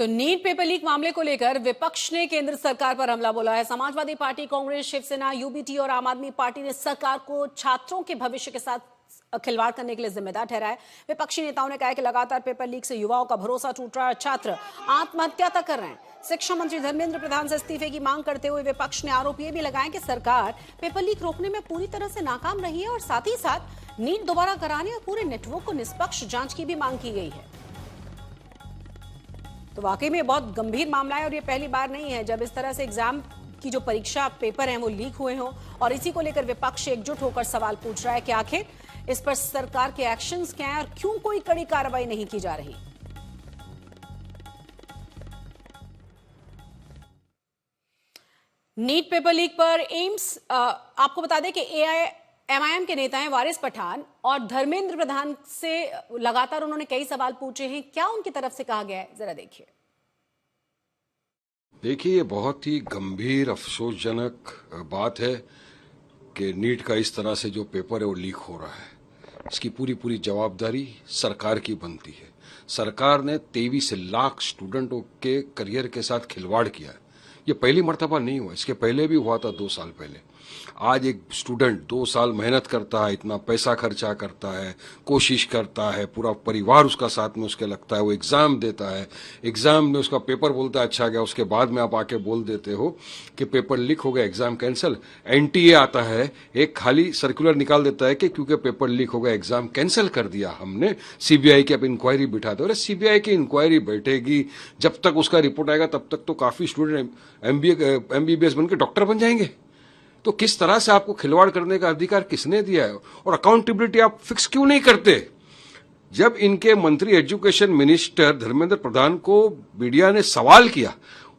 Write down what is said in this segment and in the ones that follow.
तो NEET paper leak मामले को लेकर विपक्ष ने केंद्र सरकार पर हमला बोला है। समाजवादी पार्टी, कांग्रेस, शिवसेना, यूबीटी और आम आदमी पार्टी ने सरकार को छात्रों के भविष्य के साथ खिलवाड़ करने के लिए जिम्मेदार ठहराया है। विपक्षी नेताओं ने कहा कि लगातार पेपर लीक से युवाओं का भरोसा टूट रहा है, छात्र आत्महत्या तक कर रहे हैं। शिक्षा मंत्री धर्मेंद्र प्रधान से इस्तीफे की मांग करते हुए विपक्ष ने आरोप ये भी लगाया कि सरकार पेपर लीक रोकने में पूरी तरह से नाकाम रही है और साथ ही साथ नीट दोबारा कराने और पूरे नेटवर्क को निष्पक्ष जांच की भी मांग की गई है। तो वाकई में बहुत गंभीर मामला है और ये पहली बार नहीं है जब इस तरह से एग्जाम की जो परीक्षा पेपर हैं वो लीक हुए हों और इसी को लेकर विपक्ष एकजुट होकर सवाल पूछ रहा है कि आखिर इस पर सरकार के एक्शंस क्या हैं और क्यों कोई कड़ी कार्रवाई नहीं की जा रही। नीट पेपर लीक पर एम्स आपको बता दें कि एमआईएम के नेता हैं वारिस पठान और धर्मेंद्र प्रधान से लगातार उन्होंने कई सवाल पूछे हैं। क्या उनकी तरफ से कहा गया है, जरा देखिए। देखिए, ये बहुत ही गंभीर अफसोसजनक बात है कि नीट का इस तरह से जो पेपर है वो लीक हो रहा है। इसकी पूरी जवाबदारी सरकार की बनती है। सरकार ने 23 लाख स्टूडेंटों के करियर के साथ खिलवाड़ किया है। ये पहली मर्तबा नहीं हुआ, इसके पहले भी हुआ था 2 साल पहले। आज एक स्टूडेंट 2 साल मेहनत करता है, इतना पैसा खर्चा करता है, कोशिश करता है, पूरा परिवार उसका साथ में उसके लगता है, वो एग्जाम देता है, एग्जाम में उसका पेपर बोलता है अच्छा गया, उसके बाद में आप आके बोल देते हो कि पेपर लीक हो गया, एग्जाम कैंसिल। एनटीए आता है, एक खाली सर्कुलर निकाल देता है कि क्योंकि पेपर लीक हो गया एग्जाम कैंसिल कर दिया हमने, सीबीआई की अब इंक्वायरी बिठा दो। अरे सीबीआई की इंक्वायरी बैठेगी, जब तक उसका रिपोर्ट आएगा तब तक तो काफी स्टूडेंट एमबीबीएस बनकर डॉक्टर बन जाएंगे। तो किस तरह से आपको खिलवाड़ करने का अधिकार किसने दिया है? और अकाउंटेबिलिटी आप फिक्स क्यों नहीं करते? जब इनके मंत्री एजुकेशन मिनिस्टर धर्मेंद्र प्रधान को मीडिया ने सवाल किया,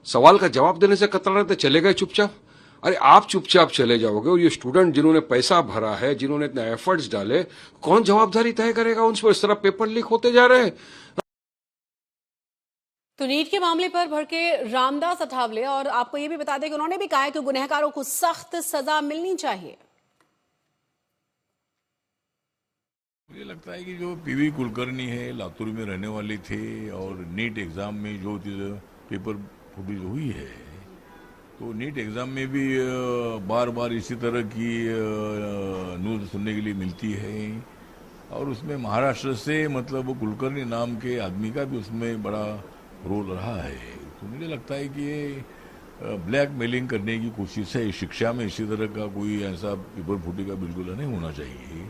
सवाल का जवाब देने से कतरा रहे थे, चले गए चुपचाप। अरे आप चुपचाप चले जाओगे और ये स्टूडेंट जिन्होंने पैसा भरा है, जिन्होंने इतने एफर्ट्स डाले, कौन जवाबदारी तय करेगा उन पर? इस तरह पेपर लीक होते जा रहे हैं। तो नीट के मामले पर भड़के रामदास अठावले और आपको ये भी बता दें कि उन्होंने भी कहा है कि गुनहगारों को सख्त सजा मिलनी चाहिए। मुझे लगता है कि जो पीवी कुलकर्णी है, लातूर में रहने वाले थे और नीट एग्जाम में जो पेपर फुटेज हुई है, तो नीट एग्जाम में भी बार बार इसी तरह की न्यूज़ सुनने के लिए मिलती है और उसमें महाराष्ट्र से मतलब कुलकर्णी नाम के आदमी का भी उसमें बड़ा रोल रहा है। तो मुझे लगता है कि ये ब्लैकमेलिंग करने की कोशिश है। शिक्षा में इसी तरह का कोई ऐसा पेपर फूटेगा बिल्कुल नहीं होना चाहिए।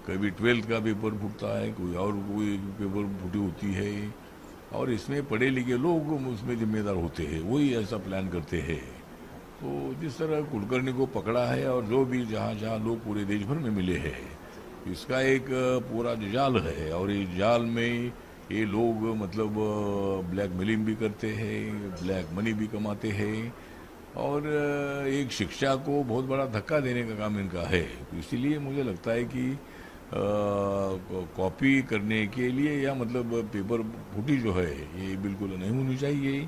कभी 12th का पेपर फूटता है, कोई और कोई पेपर फूटी होती है और इसमें पढ़े लिखे लोग उसमें जिम्मेदार होते हैं, वही ऐसा प्लान करते हैं। तो जिस तरह कुलकर्णी को पकड़ा है और जो भी जहाँ लोग पूरे देश भर में मिले हैं, इसका एक पूरा जाल है और इस जाल में ये लोग मतलब ब्लैकमेलिंग भी करते हैं, ब्लैक मनी भी कमाते हैं और एक शिक्षा को बहुत बड़ा धक्का देने का काम इनका है। तो इसीलिए मुझे लगता है कि कॉपी करने के लिए या मतलब पेपर फूटी जो है ये बिल्कुल नहीं होनी चाहिए।